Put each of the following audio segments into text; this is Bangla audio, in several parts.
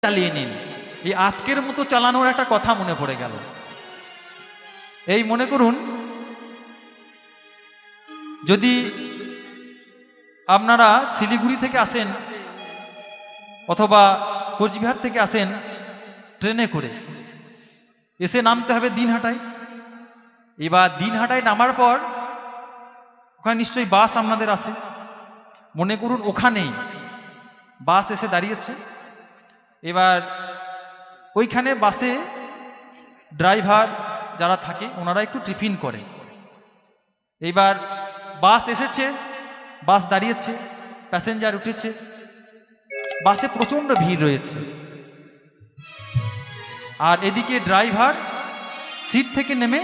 চালিয়ে নিন। এই আজকের মতো চালানোর একটা কথা মনে পড়ে গেল। এই মনে করুন, যদি আপনারা শিলিগুড়ি থেকে আসেন অথবা কোচবিহার থেকে আসেন ট্রেনে করে, এসে নামতে হবে দিনহাটায়। এবার দিনহাটায় নামার পর ওখানে নিশ্চয়ই বাস আপনাদের আসে। মনে করুন ওখানেই বাস এসে দাঁড়িয়েছে। এবার ওইখানে বাসে ড্রাইভার যারা থাকে ওনারা একটু টিফিন করে। এইবার বাস এসেছে, বাস দাঁড়িয়েছে, প্যাসেঞ্জার উঠেছে, বাসে প্রচণ্ড ভিড় রয়েছে। আর এদিকে ড্রাইভার সিট থেকে নেমে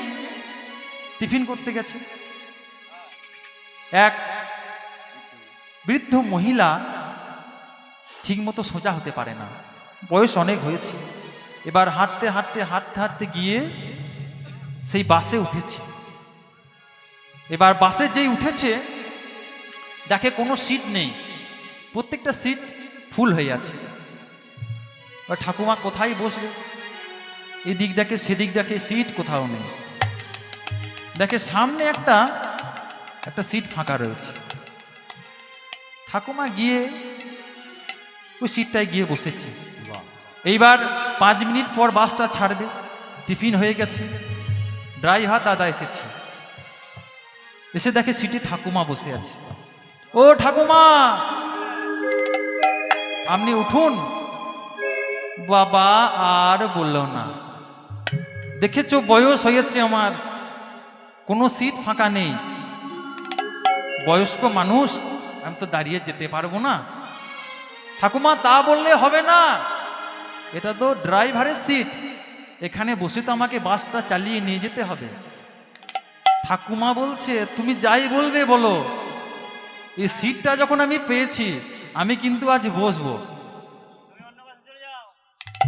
টিফিন করতে গেছে। এক বৃদ্ধ মহিলা ঠিকমতো সোজা হতে পারে না, বয়স অনেক হয়েছে। এবার হাঁটতে হাঁটতে হাঁটতে হাঁটতে গিয়ে সেই বাসে উঠেছে। এবার বাসে যেই উঠেছে দেখে কোনো সিট নেই, প্রত্যেকটা সিট ফুল হয়ে আছে। এবার ঠাকুমা কোথায় বসবে, এদিক দেখে সেদিক দেখে, সিট কোথাও নেই। দেখে সামনে একটা সিট ফাঁকা রয়েছে। ঠাকুমা গিয়ে ওই সিটটায় গিয়ে বসেছে। এইবার 5 মিনিট পর বাসটা ছাড়বে, টিফিন হয়ে গেছে, ড্রাইভার দাদা এসেছে, এসে দেখে সিটে ঠাকুমা বসে আছে। ও ঠাকুমা, আপনি উঠুন। বাবা আর বলল না, দেখেছো বয়স হয়েছে আমার, কোনো সিট ফাঁকা নেই, বয়স্ক মানুষ, আমি তো দাঁড়িয়ে যেতে পারবো না। ঠাকুমা তা বললে হবে না, এটা তো ড্রাইভারের সিট, এখানে বসে তো আমাকে বাসটা চালিয়ে নিয়ে যেতে হবে। ঠাকুমা বলছে তুমি যাই বলবে বলো, এই সিটটা যখন আমি পেয়েছি আমি কিন্তু আজ বসবো,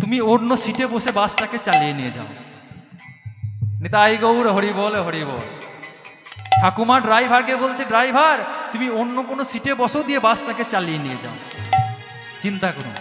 তুমি অন্য সিটে বসে বাসটাকে চালিয়ে নিয়ে যাও। নিতাই গৌর হরি বল হরি বল। ঠাকুমা ড্রাইভারকে বলছে ড্রাইভার তুমি অন্য কোনো সিটে বসো, দিয়ে বাসটাকে চালিয়ে নিয়ে যাও। চিন্তা করুন,